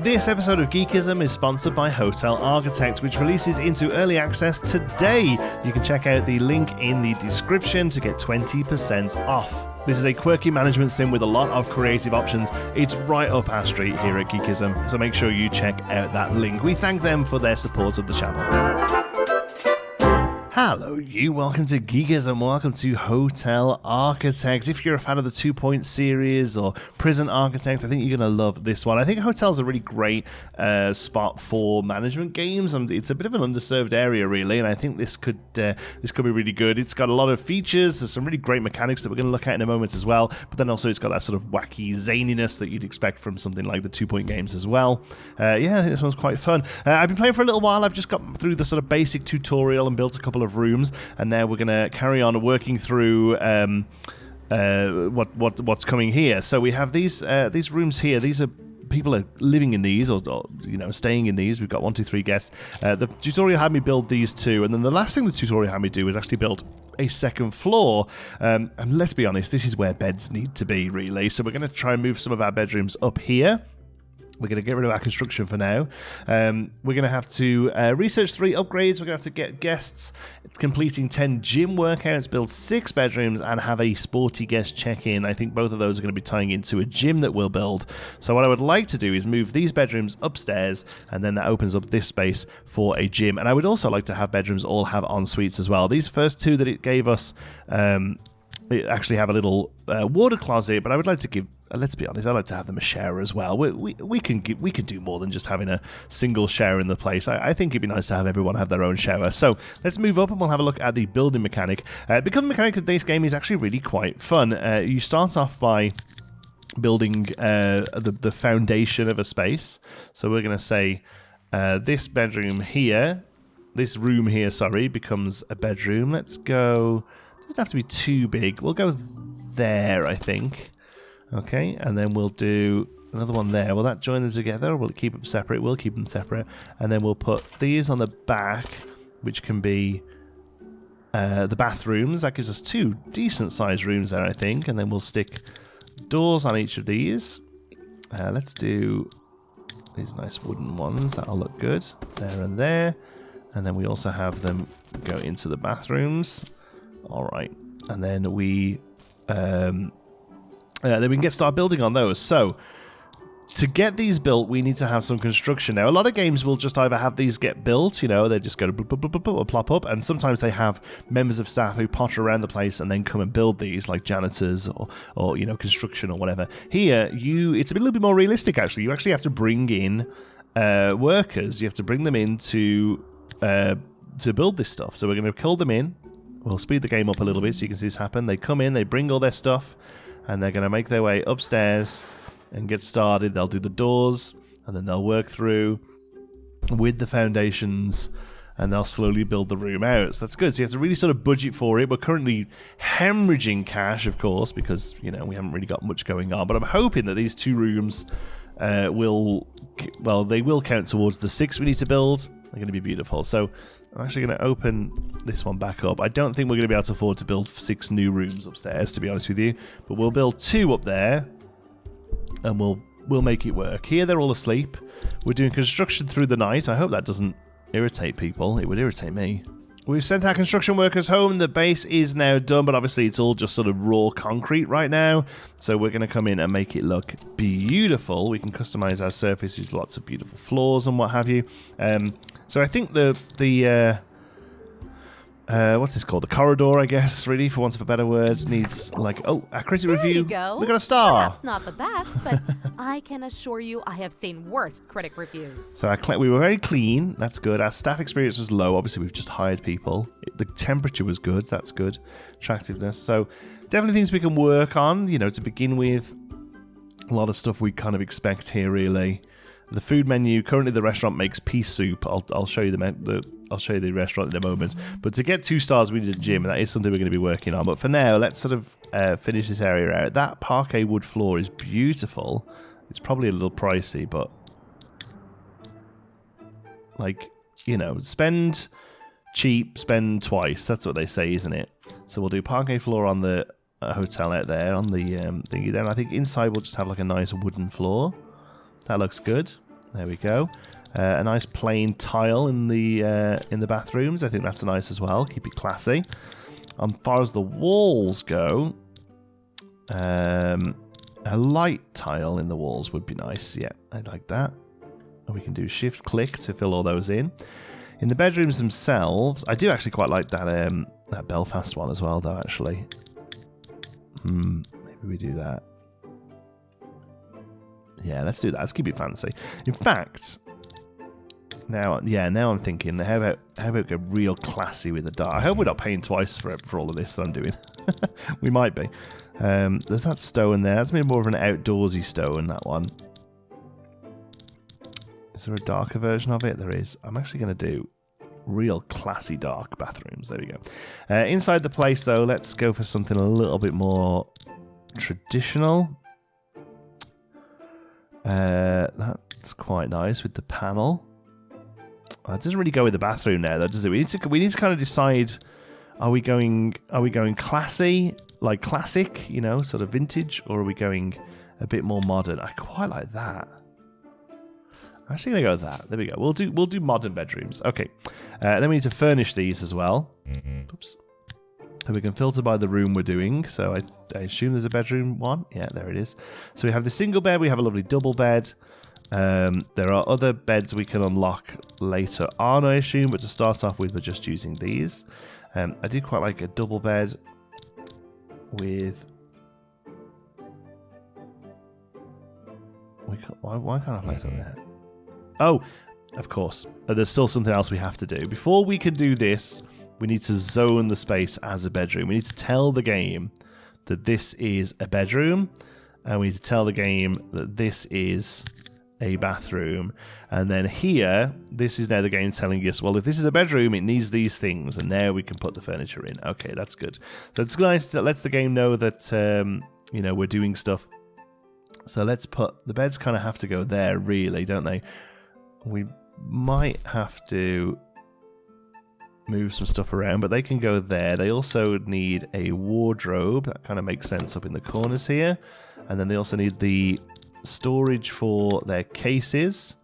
This episode of Geekism is sponsored by Hotel Architect, which releases into early access today. You can check out the link in the description to get 20% off. This is a quirky management sim with a lot of creative options. It's right up our street here at Geekism, so make sure you check out that link. We thank them for their support of the channel. Hello you, welcome to Geekism, welcome to Hotel Architect. If you're a fan of the 2-point series or Prison Architect, I think you're going to love this one. I think Hotel's a really great spot for management games, and it's a bit of an underserved area really, and I think this could be really good. It's got a lot of features, there's some really great mechanics that we're going to look at in a moment as well, but then also it's got that sort of wacky zaniness that you'd expect from something like the 2-point games as well. Yeah, I think this one's quite fun. I've been playing for a little while. I've just got through the sort of basic tutorial and built a couple of rooms, and now we're going to carry on working through what's coming here. So we have these rooms here. These are people are living in these, or you know, staying in these. We've got 1, 2, 3 guests. The tutorial had me build these two, and then the last thing the tutorial had me do was actually build a second floor. And let's be honest, this is where beds need to be, really. So we're going to try and move some of our bedrooms up here. We're going to get rid of our construction for now. We're going to have to research 3 upgrades. We're going to have to get guests completing 10 gym workouts, build 6 bedrooms, and have a sporty guest check-in. I think both of those are going to be tying into a gym that we'll build. So what I would like to do is move these bedrooms upstairs, and then that opens up this space for a gym. And I would also like to have bedrooms all have en-suites as well. These first 2 that it gave us actually have a little water closet, but I would like to give... let's be honest, I like to have them a shower as well. We can do more than just having a single shower in the place. I think it'd be nice to have everyone have their own shower. So let's move up and we'll have a look at the building mechanic. Because the mechanic of this game is actually really quite fun. You start off by building the foundation of a space. So we're going to say this bedroom here, this room here, sorry, becomes a bedroom. Let's go... It doesn't have to be too big. We'll go there, I think. Okay, and then we'll do another one there. Will that join them together, or will it keep them separate? We'll keep them separate. And then we'll put these on the back, which can be the bathrooms. That gives us 2 decent-sized rooms there, I think. And then we'll stick doors on each of these. Let's do these nice wooden ones. That'll look good. There and there. And then we also have them go into the bathrooms. All right. And then we... then we can get started building on those. So, to get these built, we need to have some construction. Now, a lot of games will just either have these get built, you know, they just go to or plop up, and sometimes they have members of staff who potter around the place and then come and build these, like janitors or you know, construction or whatever. Here, it's a little bit more realistic, actually. You actually have to bring in workers. You have to bring them in to build this stuff. So we're going to call them in. We'll speed the game up a little bit so you can see this happen. They come in, they bring all their stuff, and they're going to make their way upstairs and get started. They'll do the doors, and then they'll work through with the foundations, and they'll slowly build the room out. So that's good. So you have to really sort of budget for it. We're currently hemorrhaging cash, of course, because, you know, we haven't really got much going on. But I'm hoping that these 2 rooms they will count towards the 6 we need to build. They're going to be beautiful. So I'm actually going to open this one back up. I don't think we're going to be able to afford to build 6 new rooms upstairs, to be honest with you. But we'll build 2 up there, and we'll make it work. Here they're all asleep. We're doing construction through the night. I hope that doesn't irritate people. It would irritate me. We've sent our construction workers home. The base is now done, but obviously it's all just sort of raw concrete right now. So we're going to come in and make it look beautiful. We can customize our surfaces, lots of beautiful floors and what have you. So I think the what's this called? The corridor, I guess, really, for want of a better word, needs, like, oh, a critic review. You go. We got a star. Perhaps not the best, but I can assure you I have seen worse critic reviews. So we were very clean. That's good. Our staff experience was low. Obviously, we've just hired people. The temperature was good. That's good. Attractiveness. So definitely things we can work on, you know, to begin with. A lot of stuff we kind of expect here, really. The food menu, currently the restaurant makes pea soup. I'll show you I'll show you the restaurant in a moment. But to get 2 stars, we need a gym, and that is something we're going to be working on. But for now, let's sort of finish this area out. That parquet wood floor is beautiful. It's probably a little pricey, but like, you know, spend cheap, spend twice. That's what they say, isn't it? So we'll do parquet floor on the hotel out there on the thingy. Then I think inside we'll just have like a nice wooden floor. That looks good. There we go. A nice plain tile in the bathrooms. I think that's nice as well. Keep it classy. As far as the walls go, a light tile in the walls would be nice. Yeah, I like that. And we can do shift click to fill all those in. In the bedrooms themselves, I do actually quite like that Belfast one as well, though. Actually, maybe we do that. Yeah, let's do that. Let's keep it fancy. In fact, now I'm thinking, how about go real classy with the dark? I hope we're not paying twice for all of this that I'm doing. We might be. There's that stone there. That's maybe more of an outdoorsy stone, that one. Is there a darker version of it? There is. I'm actually going to do real classy dark bathrooms. There we go. Inside the place, though, let's go for something a little bit more traditional. That's quite nice with the panel. It doesn't really go with the bathroom now, though, does it? We need to kind of decide: are we going classy, like classic, you know, sort of vintage, or are we going a bit more modern? I quite like that. I'm actually gonna go with that. There we go. We'll do modern bedrooms. Okay. Then we need to furnish these as well. Oops. So we can filter by the room we're doing. So I assume there's a bedroom one. Yeah, there it is. So we have the single bed. We have a lovely double bed. There are other beds we can unlock later on, I assume, but to start off with, we're just using these. I do quite like a double bed with... Why can't I place it there? Oh, of course. There's still something else we have to do. Before we can do this, we need to zone the space as a bedroom. We need to tell the game that this is a bedroom, and we need to tell the game that this is a bathroom. And then here, this is now the game telling us, well, if this is a bedroom, it needs these things, and now we can put the furniture in. Okay, that's good. So it's nice that lets the game know that you know, we're doing stuff. So let's put the beds kind of have to go there, really, don't they? We might have to move some stuff around, but they can go there. They also need a wardrobe. That kind of makes sense up in the corners here. And then they also need the storage for their cases,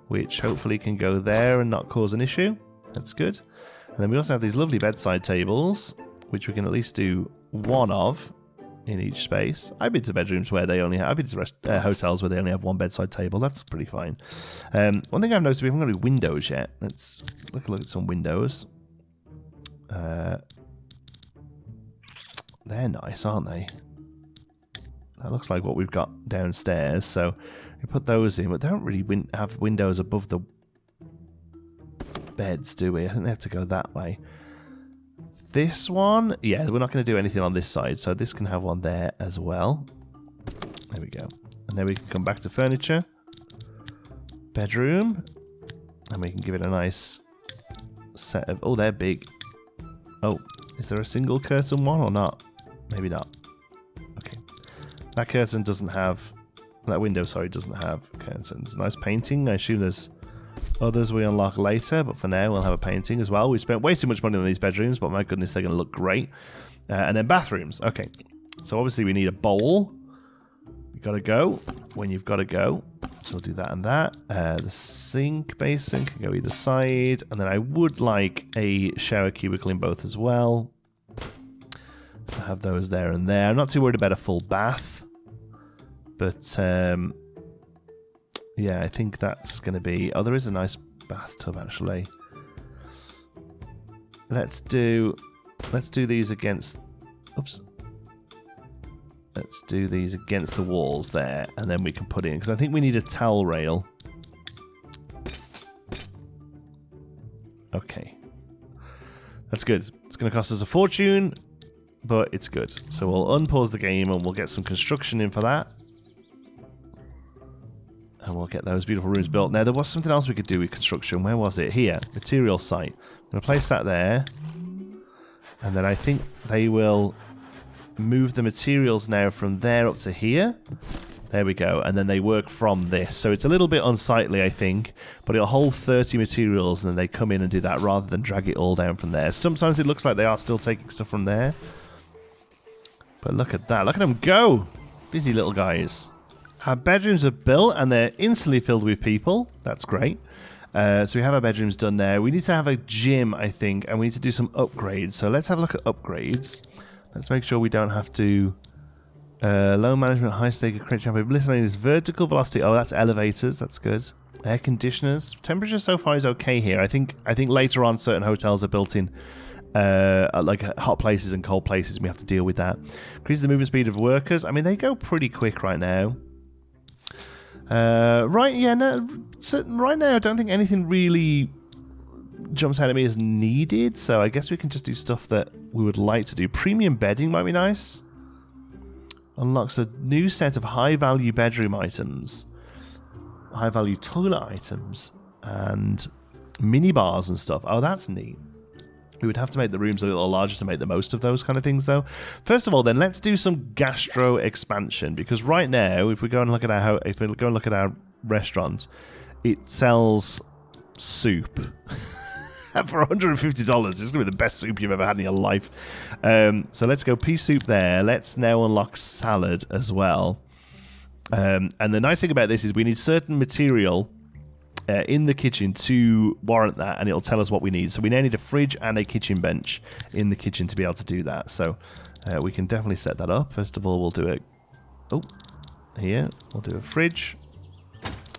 which hopefully can go there and not cause an issue. That's good. And then we also have these lovely bedside tables, which we can at least do one of in each space. I've been to bedrooms where they only have... I've been to hotels where they only have one bedside table. That's pretty fine. One thing I've noticed, we haven't got any windows yet. Let's look at some windows. They're nice, aren't they? That looks like what we've got downstairs. So we put those in, but they don't really have windows above the beds, do we? I think they have to go that way. This one, yeah, we're not going to do anything on this side, so this can have one there as well. There we go. And then we can come back to furniture. Bedroom. And we can give it a nice set of... Oh, they're big. Oh, is there a single curtain one or not? Maybe not. Okay. That curtain doesn't have... That window, sorry, doesn't have curtains. Nice painting. I assume there's others we unlock later, but for now we'll have a painting as well. We've spent way too much money on these bedrooms, but my goodness, they're going to look great. And then bathrooms. Okay. So obviously we need a bowl. You've got to go when you've got to go. So we'll do that and that. The sink basin can go either side. And then I would like a shower cubicle in both as well. So have those there and there. I'm not too worried about a full bath. But, yeah, I think that's going to be... Oh, there is a nice bathtub, actually. Let's do these against... Oops. Let's do these against the walls there, and then we can put in... Because I think we need a towel rail. Okay. That's good. It's going to cost us a fortune, but it's good. So we'll unpause the game, and we'll get some construction in for that. And we'll get those beautiful rooms built. Now, there was something else we could do with construction. Where was it? Here. Material site. I'm going to place that there. And then I think they will move the materials now from there up to here. There we go. And then they work from this. So it's a little bit unsightly, I think. But it'll hold 30 materials and then they come in and do that rather than drag it all down from there. Sometimes it looks like they are still taking stuff from there. But look at that. Look at them go. Busy little guys. Our bedrooms are built and they're instantly filled with people. That's great. So we have our bedrooms done there. We need to have a gym, I think, and we need to do some upgrades. So let's have a look at upgrades. Let's make sure we don't have to... low management, high stake, crit champion. Listening is vertical velocity. Oh, that's elevators. That's good. Air conditioners. Temperature so far is okay here. I think later on certain hotels are built in like hot places and cold places, and we have to deal with that. Increases the movement speed of workers. I mean, they go pretty quick right now. Right now I don't think anything really jumps out at me as needed, so I guess we can just do stuff that we would like to do. Premium bedding might be nice. Unlocks a new set of high-value bedroom items, high-value toilet items, and mini bars and stuff. Oh, that's neat. We would have to make the rooms a little larger to make the most of those kind of things, though. First of all, then let's do some gastro expansion, because right now, if we go and look at our restaurant, it sells soup for $150. It's gonna be the best soup you've ever had in your life. So let's go pea soup there. Let's now unlock salad as well. And the nice thing about this is we need certain material in the kitchen to warrant that, and it'll tell us what we need. So we now need a fridge and a kitchen bench in the kitchen to be able to do that. So we can definitely set that up. First of all, we'll do it. Oh, here we'll do a fridge.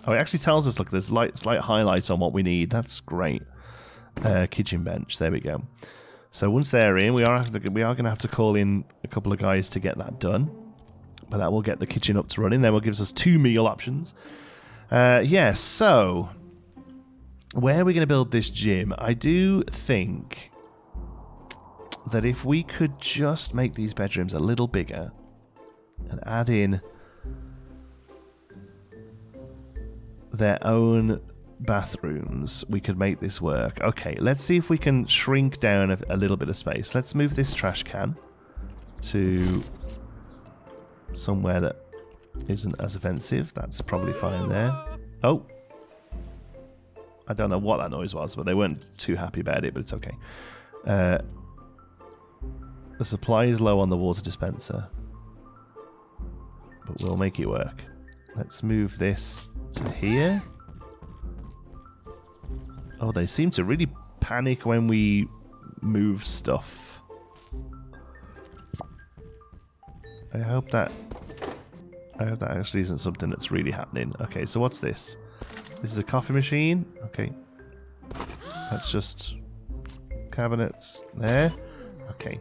Oh, it actually tells us. Look, there's slight highlights on what we need. That's great. Kitchen bench. There we go. So once they're in, we are going to have to call in a couple of guys to get that done. But that will get the kitchen up to running. Then will gives us 2 meal options. Yeah. So where are we going to build this gym? I do think that if we could just make these bedrooms a little bigger and add in their own bathrooms, we could make this work. Okay, let's see if we can shrink down a little bit of space. Let's move this trash can to somewhere that isn't as offensive. That's probably fine there. Oh, I don't know what that noise was, but they weren't too happy about it, but it's okay. The supply is low on the water dispenser, but we'll make it work. Let's move this to here. Oh, they seem to really panic when we move stuff. I hope that actually isn't something that's really happening. Okay, so what's this? This is a coffee machine. Okay. That's just cabinets there. Okay.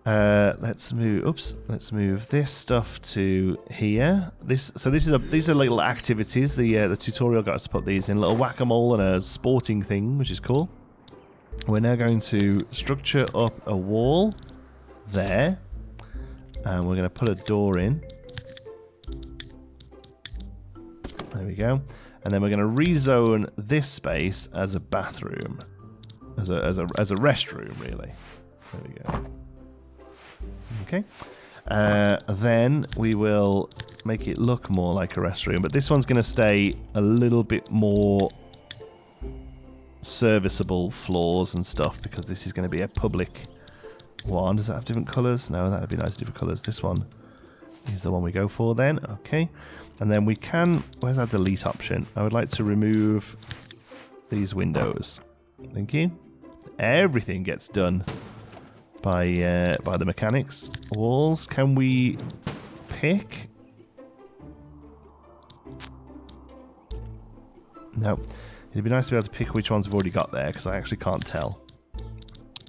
Let's move this stuff to here. These are little activities. The tutorial got us to put these in, a little whack-a-mole and a sporting thing, which is cool. We're now going to structure up a wall there, and we're going to put a door in. There we go. And then we're going to rezone this space as a bathroom, as a restroom, really. There we go. Okay. Then we will make it look more like a restroom, but this one's going to stay a little bit more serviceable floors and stuff, because this is going to be a public one. Does that have different colours? No, that would be nice different colours. This one is the one we go for then. Okay. And then we can... Where's our delete option? I would like to remove these windows. Thank you. Everything gets done by the mechanics. Walls, can we pick? No. It'd be nice to be able to pick which ones we've already got there, because I actually can't tell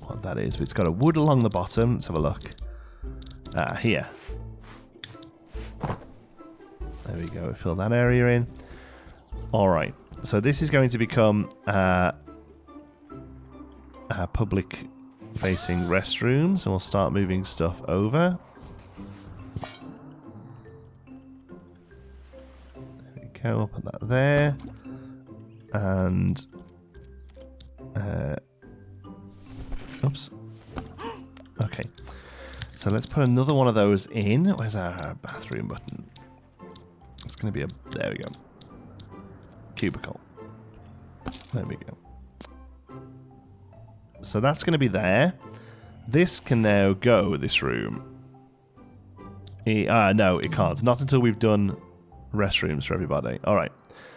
what that is. But it's got a wood along the bottom. Let's have a look. Here. There we go. Fill that area in. Alright. So this is going to become our public-facing restrooms, and we'll start moving stuff over. There we go. We'll put that there. And... oops. Okay. So let's put another one of those in. Where's our bathroom button? It's going to be a... There we go. Cubicle. There we go. So that's going to be there. This can now go, this room, No, it can't. Not until we've done restrooms for everybody. All right.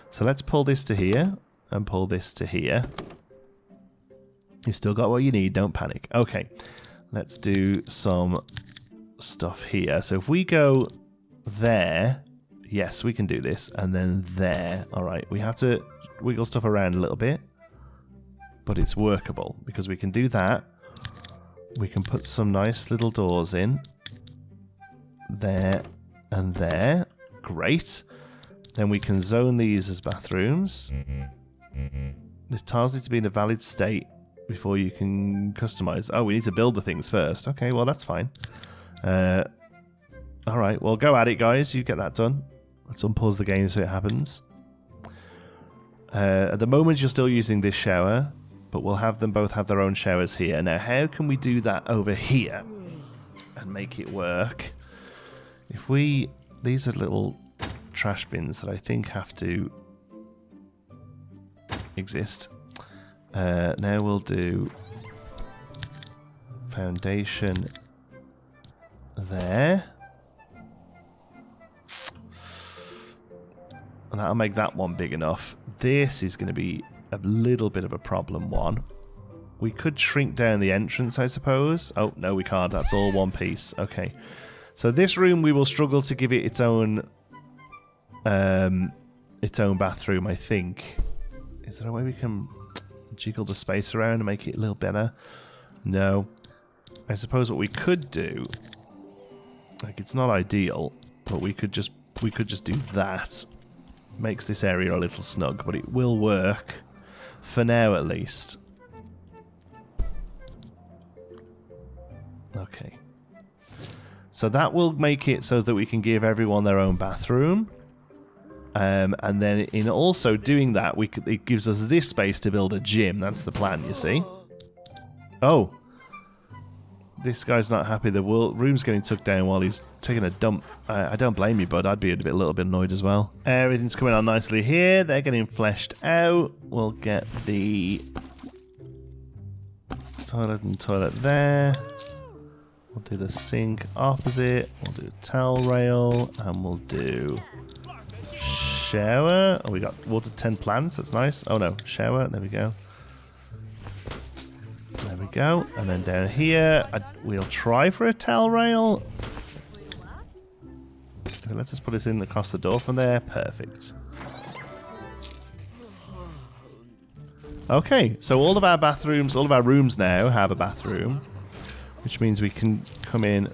So let's pull this to here and pull this to here. You've still got what you need. Don't panic. Okay. Let's do some stuff here. So if we go there, yes, we can do this. And then there. All right. We have to wiggle stuff around a little bit. But it's workable because we can do that. We can put some nice little doors in. There and there. Great. Then we can zone these as bathrooms. This tiles need to be in a valid state before you can customize. Oh, we need to build the things first. Okay, well, that's fine. Alright, well, go at it, guys. You get that done. Let's unpause the game so it happens. At the moment, you're still using this shower, but we'll have them both have their own showers here. Now, how can we do that over here and make it work? If we... These are little trash bins that I think have to exist. Now we'll do foundation there. And that'll make that one big enough. This is going to be a little bit of a problem one. We could shrink down the entrance, I suppose. Oh, no, we can't. That's all one piece. Okay. So this room, we will struggle to give it its own bathroom, I think. Is there a way we can jiggle the space around and make it a little better? No. I suppose what we could do, like, it's not ideal, but we could just do that. Makes this area a little snug, but it will work for now at least. Okay. So that will make it so that we can give everyone their own bathroom. And then in also doing that, it gives us this space to build a gym. That's the plan, you see. Oh. This guy's not happy. The room's getting took down while he's taking a dump. I don't blame you, bud. I'd be a little bit annoyed as well. Everything's coming on nicely here. They're getting fleshed out. We'll get the toilet and toilet there. We'll do the sink opposite. We'll do towel rail. And we'll do shower. Oh, we got water 10 plants. That's nice. Oh, no. Shower. There we go. There we go. And then down here, we'll try for a towel rail. Okay, let's just put this in across the door from there. Perfect. Okay, so all of our bathrooms, all of our rooms now have a bathroom, which means we can come in.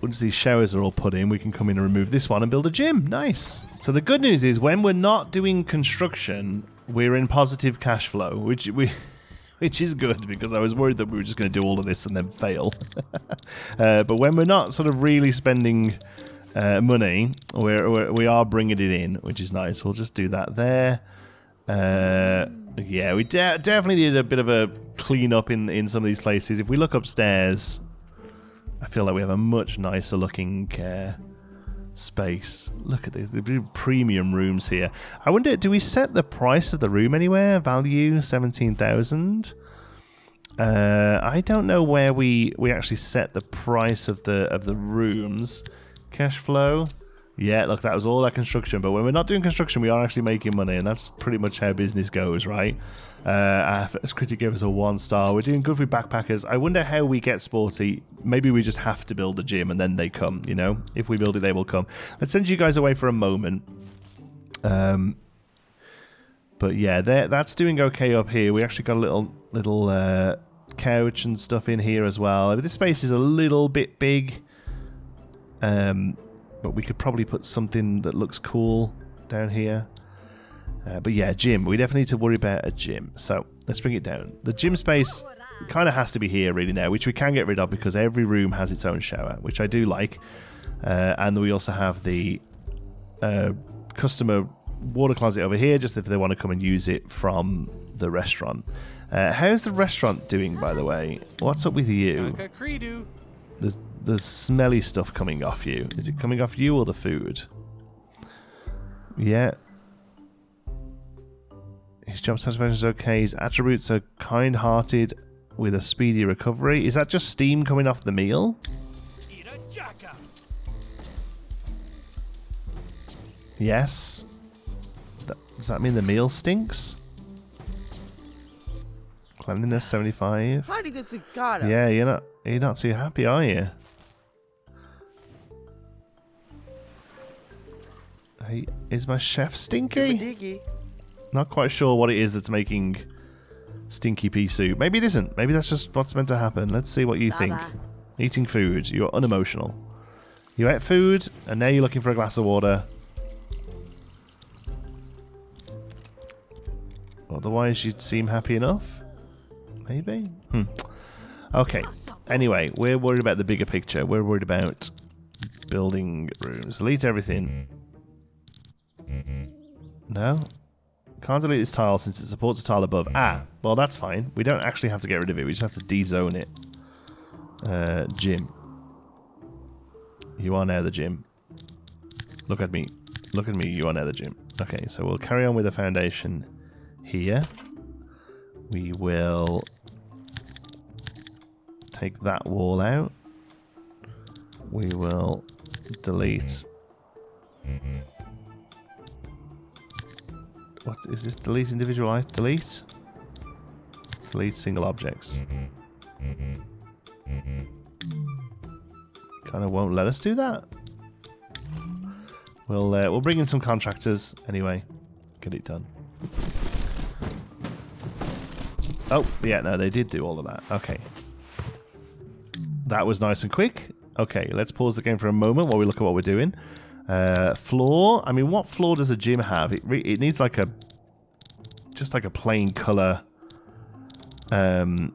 Once these showers are all put in, we can come in and remove this one and build a gym. Nice. So the good news is when we're not doing construction, we're in positive cash flow, which is good because I was worried that we were just going to do all of this and then fail. But when we're not sort of really spending money, we are bringing it in, which is nice. We'll just do that there. Yeah, we definitely need a bit of a clean up in some of these places. If we look upstairs, I feel like we have a much nicer looking space. Look at the premium rooms here. I wonder, do we set the price of the room anywhere? Value 17,000. I don't know where we actually set the price of the rooms. Cash flow. Yeah, look, that was all that construction. But when we're not doing construction, we are actually making money, and that's pretty much how business goes, right? Our first critic gave us a 1-star. We're doing good with backpackers. I wonder how we get sporty. Maybe we just have to build a gym, and then they come, you know? If we build it, they will come. Let's send you guys away for a moment. But yeah, that's doing okay up here. We actually got a little couch and stuff in here as well. This space is a little bit big. But we could probably put something that looks cool down here. But yeah, gym. We definitely need to worry about a gym. So let's bring it down. The gym space kind of has to be here really now, which we can get rid of because every room has its own shower, which I do like. And we also have the customer water closet over here, just if they want to come and use it from the restaurant. How's the restaurant doing, by the way? What's up with you? There's smelly stuff coming off you. Is it coming off you or the food? Yeah. His job satisfaction is okay. His attributes are kind-hearted with a speedy recovery. Is that just steam coming off the meal? Yes. Does that mean the meal stinks? Cleanliness 75. Yeah, you're not too happy, are you? Hey, is my chef stinky? Not quite sure what it is that's making stinky pea soup. Maybe it isn't. Maybe that's just what's meant to happen. Let's see what you think. Eating food. You're unemotional. You ate food, and now you're looking for a glass of water. Otherwise, you'd seem happy enough. Maybe? Okay. Anyway, we're worried about the bigger picture. We're worried about building rooms. Delete everything. No? Can't delete this tile since it supports the tile above. Ah, well that's fine. We don't actually have to get rid of it. We just have to de-zone it. Gym. You are now the gym. Look at me. Look at me. You are now the gym. Okay, so we'll carry on with the foundation here. We will take that wall out. We will delete. What is this? Delete individual items? Delete? Delete single objects. Kind of won't let us do that. We'll bring in some contractors anyway. Get it done. Oh, yeah, no, they did do all of that. Okay. That was nice and quick. Okay, let's pause the game for a moment while we look at what we're doing. Floor. I mean, what floor does a gym have? It needs like a... just like a plain colour. They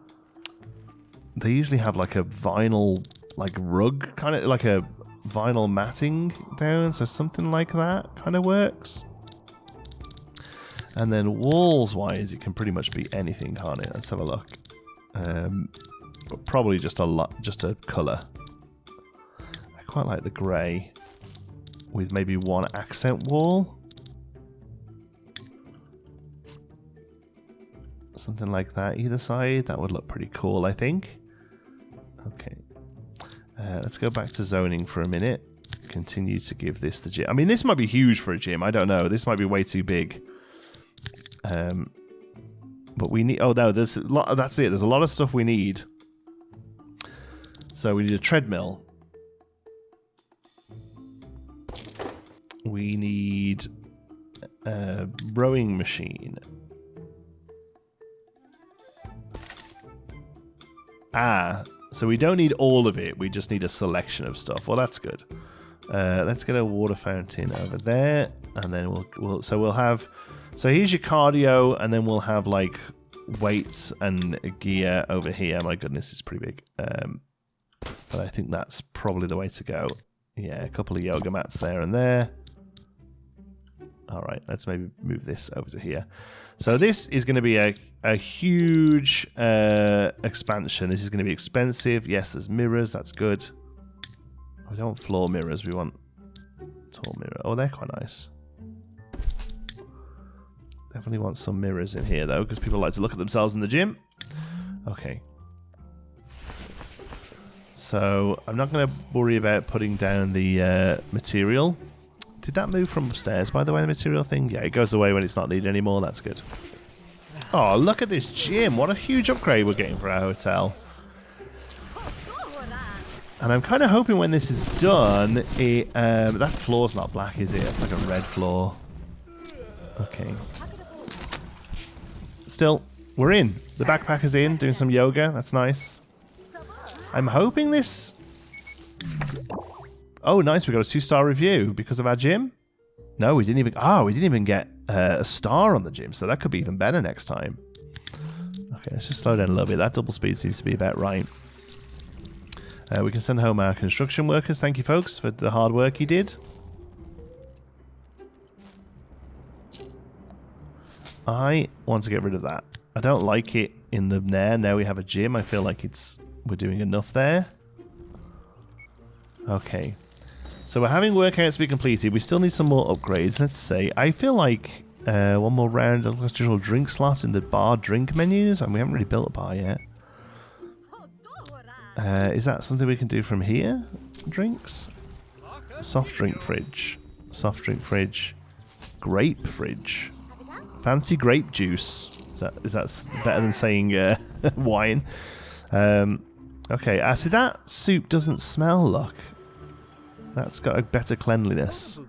usually have like a vinyl, like rug, kind of like a vinyl matting down, so something like that kind of works. And then walls-wise, it can pretty much be anything, can't it? Let's have a look. But probably just a colour. I quite like the grey with maybe one accent wall. Something like that either side. That would look pretty cool, I think. Okay. Let's go back to zoning for a minute. Continue to give this the gym. I mean, this might be huge for a gym. I don't know. This might be way too big. But we need... oh, no. There's a lot, that's it. There's a lot of stuff we need. So we need a treadmill. We need a rowing machine. Ah, so we don't need all of it. We just need a selection of stuff. Well, that's good. Let's get a water fountain over there, and then we'll have. So here's your cardio, and then we'll have like weights and gear over here. My goodness, it's pretty big. But I think that's probably the way to go. Yeah, a couple of yoga mats there and there. All right, let's maybe move this over to here. So this is going to be a huge expansion. This is going to be expensive. Yes, there's mirrors. That's good. We don't want floor mirrors. We want tall mirror. Oh, they're quite nice. Definitely want some mirrors in here, though, because people like to look at themselves in the gym. Okay. So I'm not going to worry about putting down the material. Did that move from upstairs, by the way, the material thing? Yeah, it goes away when it's not needed anymore. That's good. Oh, look at this gym. What a huge upgrade we're getting for our hotel. And I'm kind of hoping when this is done, that floor's not black, is it? It's like a red floor. Okay. Still, we're in. The backpacker's in, doing some yoga. That's nice. I'm hoping this... Oh, nice. We got a 2-star review because of our gym. No, we didn't even... Oh, we didn't even get a star on the gym, so that could be even better next time. Okay, let's just slow down a little bit. That double speed seems to be about right. We can send home our construction workers. Thank you, folks, for the hard work you did. I want to get rid of that. I don't like it in the there. Now we have a gym. I feel like we're doing enough there. Okay. So we're having workouts to be completed. We still need some more upgrades. Let's say. I feel like one more round of additional drink slots in the bar drink menus. And we haven't really built a bar yet. Is that something we can do from here? Drinks? Soft drink fridge. Soft drink fridge. Grape fridge. Fancy grape juice. Is that better than saying wine? Okay, see that soup doesn't smell, look. That's got a better cleanliness.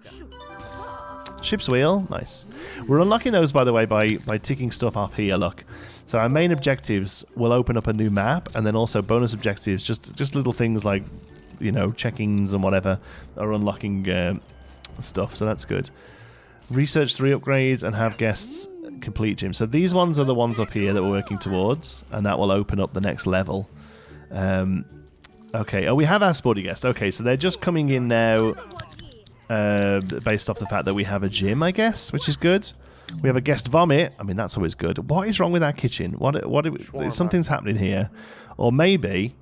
Ship's wheel, nice. We're unlocking those, by the way, by ticking stuff off here, look. So our main objectives will open up a new map, and then also bonus objectives, just little things like, you know, check-ins and whatever, are unlocking stuff, so that's good. Research 3 upgrades and have guests complete gym. So these ones are the ones up here that we're working towards, and that will open up the next level. Okay, oh, we have our sporty guest. Okay, so they're just coming in now based off the fact that we have a gym, I guess, which is good. We have a guest vomit. I mean, that's always good. What is wrong with our kitchen? Something's happening here. Or maybe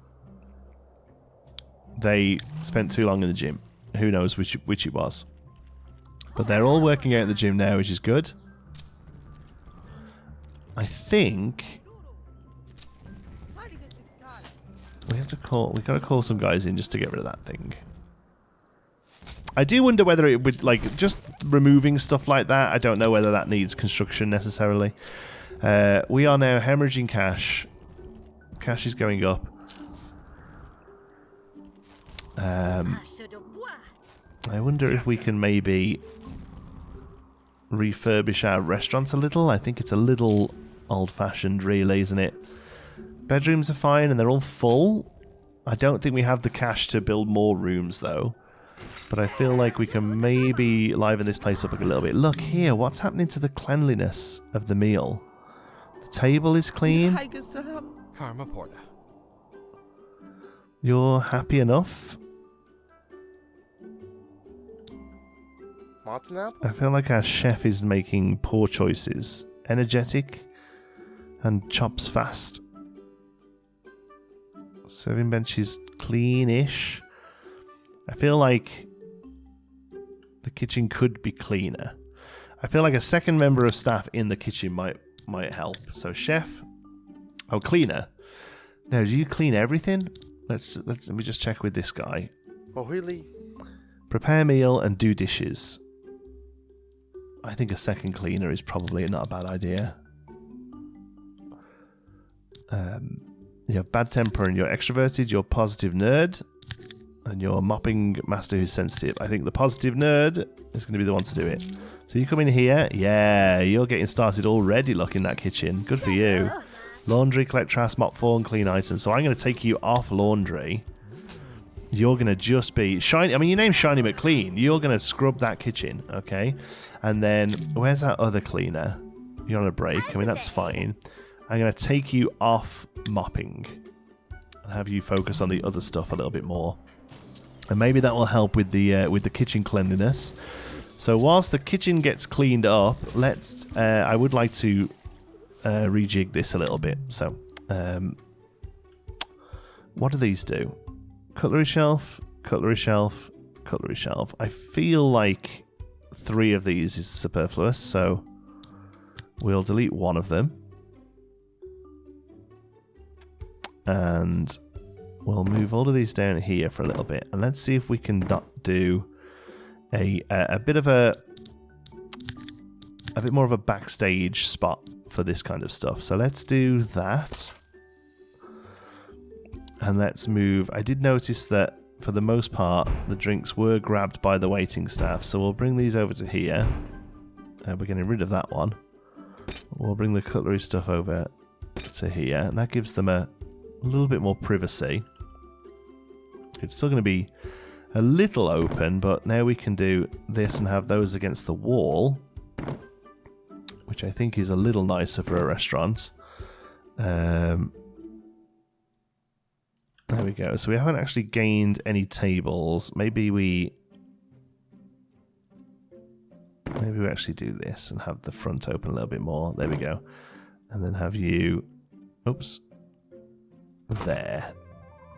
they spent too long in the gym. Who knows which it was. But they're all working out at the gym now, which is good. I think we've got to call some guys in just to get rid of that thing. I do wonder whether it would, like, just removing stuff like that, I don't know whether that needs construction necessarily. We are now hemorrhaging cash. Cash is going up. I wonder if we can maybe refurbish our restaurant a little. I think it's a little old-fashioned, really, isn't it? Bedrooms are fine and they're all full. I don't think we have the cash to build more rooms, though. But I feel like we can maybe liven this place up a little bit. Look here, what's happening to the cleanliness of the meal? The table is clean. Karma Porta. You're happy enough? I feel like our chef is making poor choices. Energetic and chops fast. Serving bench is clean-ish. I feel like the kitchen could be cleaner. I feel like a second member of staff in the kitchen might help. So chef, oh, cleaner. Now, do you clean everything? Let me just check with this guy. Oh, really? Prepare meal and do dishes. I think a second cleaner is probably not a bad idea. You have bad temper and you're extroverted. You're positive nerd. And you're mopping master who's sensitive. I think the positive nerd is going to be the one to do it. So you come in here. Yeah, you're getting started already, look, in that kitchen. Good for you. Laundry, collect trash, mop floor, and clean items. So I'm going to take you off laundry. You're going to just be shiny. I mean, your name's Shiny McClean. You're going to scrub that kitchen, okay? And then, where's that other cleaner? You're on a break. I mean, that's fine. I'm going to take you off mopping. And have you focus on the other stuff a little bit more. And maybe that will help with the kitchen cleanliness. So whilst the kitchen gets cleaned up, I would like to rejig this a little bit. So, what do these do? Cutlery shelf, cutlery shelf, cutlery shelf. I feel like 3 of these is superfluous, so we'll delete 1 of them. And we'll move all of these down here for a little bit. And let's see if we can not do a bit more of a backstage spot for this kind of stuff. So let's do that. And let's move. I did notice that for the most part the drinks were grabbed by the waiting staff, so we'll bring these over to here. We're getting rid of that one. We'll bring the cutlery stuff over to here, and that gives them a little bit more privacy. It's still going to be a little open, but now we can do this and have those against the wall, which I think is a little nicer for a restaurant. There we go. So we haven't actually gained any tables. Maybe we actually do this and have the front open a little bit more. There we go. And then have you... Oops. There.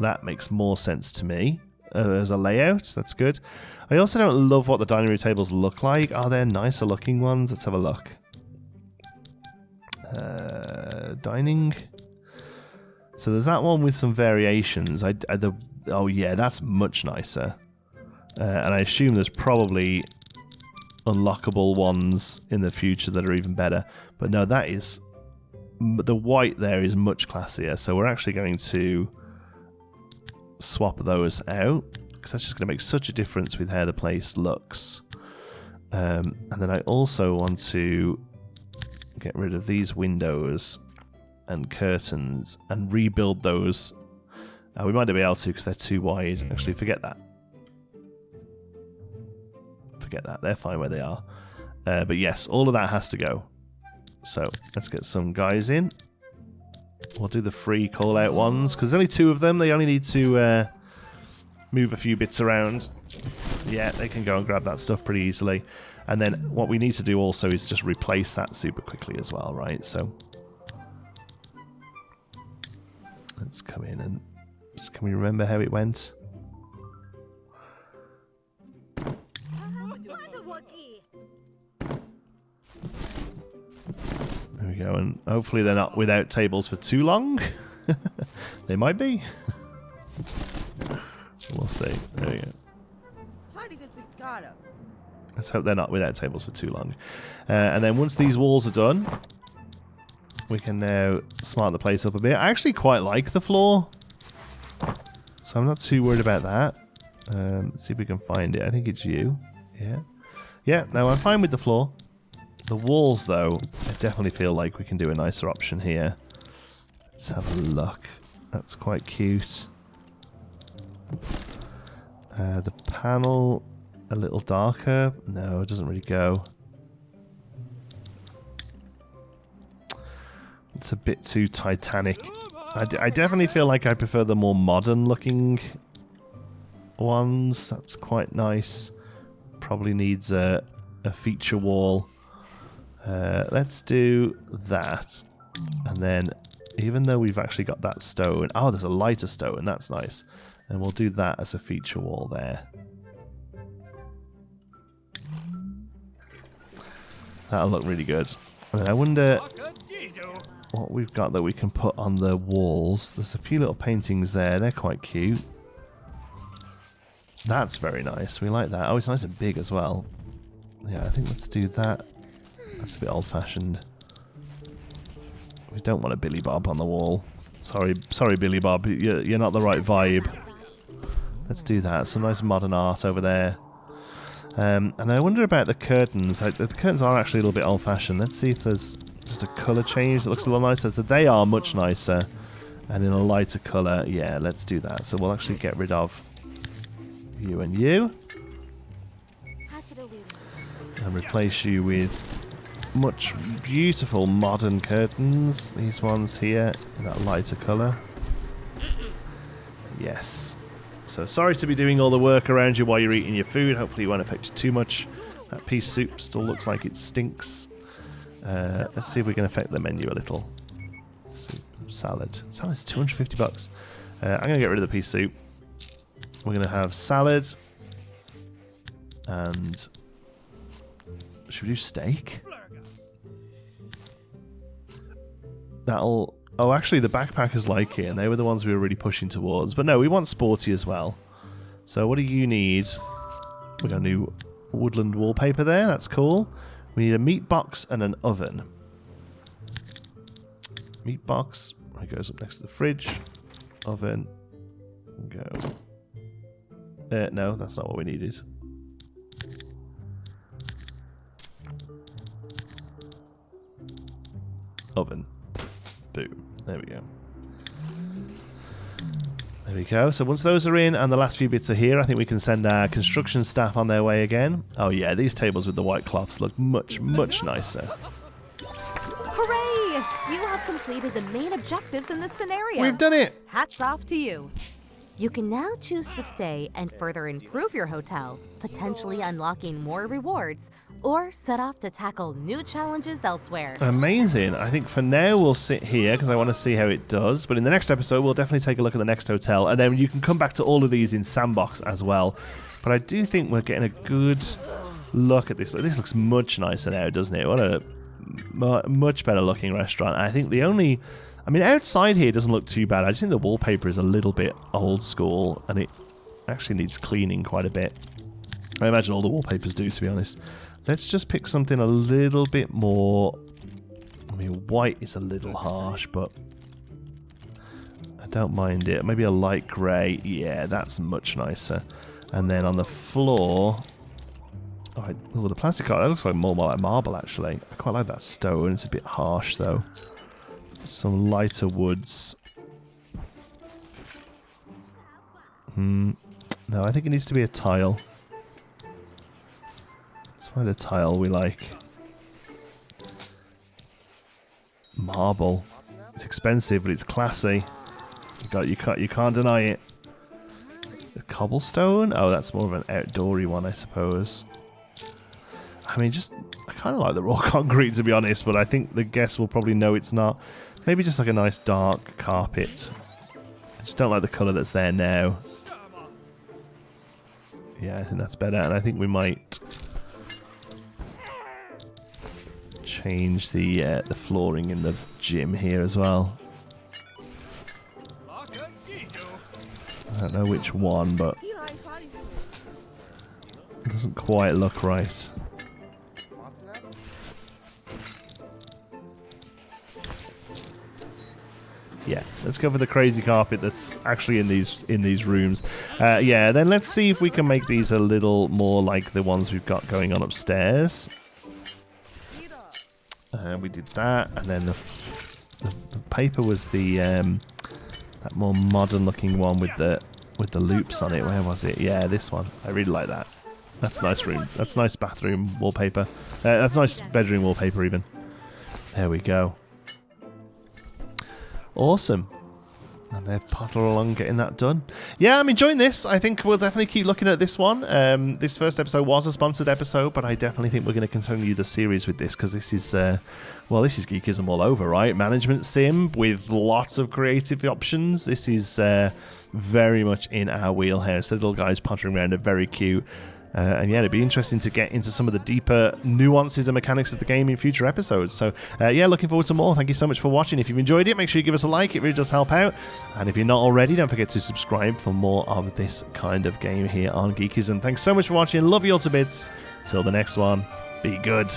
That makes more sense to me as a layout. That's good. I also don't love what the dining room tables look like. Are there nicer looking ones? Let's have a look. Dining... So there's that one with some variations. Oh yeah, that's much nicer. And I assume there's probably unlockable ones in the future that are even better. But no, that is... The white there is much classier, so we're actually going to swap those out, because that's just going to make such a difference with how the place looks. And then I also want to get rid of these windows and curtains and rebuild those. We might not be able to because they're too wide. Actually, forget that. Forget that. They're fine where they are. But yes, all of that has to go. So let's get some guys in. We'll do the free call-out ones, because there's only 2 of them. They only need to move a few bits around. Yeah, they can go and grab that stuff pretty easily. And then what we need to do also is just replace that super quickly as well, right? So let's come in and... Can we remember how it went? There we go, and hopefully they're not without tables for too long. They might be. We'll see. There we go. Let's hope they're not without tables for too long. And then once these walls are done, we can now smart the place up a bit. I actually quite like the floor, so I'm not too worried about that. Let's see if we can find it. I think it's you. Yeah. Yeah, no, I'm fine with the floor. The walls, though, I definitely feel like we can do a nicer option here. Let's have a look. That's quite cute. The panel, a little darker. No, it doesn't really go. It's a bit too Titanic. I definitely feel like I prefer the more modern-looking ones. That's quite nice. Probably needs a feature wall. Let's do that. And then, even though we've actually got that stone... Oh, there's a lighter stone. That's nice. And we'll do that as a feature wall there. That'll look really good. And I wonder what we've got that we can put on the walls. There's a few little paintings there. They're quite cute. That's very nice. We like that. Oh, it's nice and big as well. Yeah, I think let's do that. That's a bit old-fashioned. We don't want a Billy Bob on the wall. Sorry, Billy Bob. You're not the right vibe. Let's do that. Some nice modern art over there. And I wonder about the curtains. The curtains are actually a little bit old-fashioned. Let's see if there's just a colour change that looks a little nicer. So they are much nicer. And in a lighter colour. Yeah, let's do that. So we'll actually get rid of you and you. And replace you with much beautiful modern curtains. These ones here in that lighter colour. Yes. So sorry to be doing all the work around you while you're eating your food. Hopefully it won't affect you too much. That pea soup still looks like it stinks. Let's see if we can affect the menu a little. Soup, salad. Salad's $250. I'm going to get rid of the pea soup. We're going to have salad. And should we do steak? That'll... Oh, actually, the backpackers like it, and they were the ones we were really pushing towards. But no, we want sporty as well. So what do you need? We got a new woodland wallpaper there. That's cool. We need a meat box and an oven. Meat box. It goes up next to the fridge. Oven. Go. No, that's not what we needed. Oven. Boom. There we go. There we go. So once those are in and the last few bits are here, I think we can send our construction staff on their way again. Oh yeah, these tables with the white cloths look much, much nicer. Hooray! You have completed the main objectives in this scenario. We've done it! Hats off to you. You can now choose to stay and further improve your hotel, potentially unlocking more rewards, or set off to tackle new challenges elsewhere. Amazing. I think for now we'll sit here because I want to see how it does. But in the next episode, we'll definitely take a look at the next hotel. And then you can come back to all of these in Sandbox as well. But I do think we're getting a good look at this. But this looks much nicer now, doesn't it? What a much better looking restaurant. I think the only... I mean, outside here doesn't look too bad. I just think the wallpaper is a little bit old school. And it actually needs cleaning quite a bit. I imagine all the wallpapers do, to be honest. Let's just pick something a little bit more... I mean, white is a little harsh, but I don't mind it. Maybe a light grey. Yeah, that's much nicer. And then on the floor... Oh, the plastic card, that looks like more like marble, actually. I quite like that stone. It's a bit harsh, though. Some lighter woods. No, I think it needs to be a tile. Let's find a tile we like. Marble. It's expensive, but it's classy. You can't deny it. The cobblestone? Oh, that's more of an outdoory one, I suppose. I mean, I kind of like the raw concrete, to be honest, but I think the guests will probably know it's not. Maybe just like a nice dark carpet. I just don't like the colour that's there now. Yeah, I think that's better, and I think we might change the flooring in the gym here as well. I don't know which one, but it doesn't quite look right. Yeah, let's go for the crazy carpet that's actually in these rooms. Yeah, then let's see if we can make these a little more like the ones we've got going on upstairs. We did that, and then the paper was the that more modern looking one with the loops on it. Where was it? Yeah, this one. I really like that. That's a nice room. That's nice bathroom wallpaper. That's nice bedroom wallpaper even. There we go. Awesome. And they've pottering along getting that done. Yeah, I'm enjoying this. I think we'll definitely keep looking at this one. This first episode was a sponsored episode, but I definitely think we're going to continue the series with this because this is, well, this is geekism all over, right? Management sim with lots of creative options. This is very much in our wheelhouse. The little guys pottering around are very cute. And yeah, it'd be interesting to get into some of the deeper nuances and mechanics of the game in future episodes. So yeah, looking forward to more. Thank you so much for watching. If you've enjoyed it, make sure you give us a like. It really does help out. And if you're not already, don't forget to subscribe for more of this kind of game here on Geekism. Thanks so much for watching. Love you all to bits. Till the next one, be good.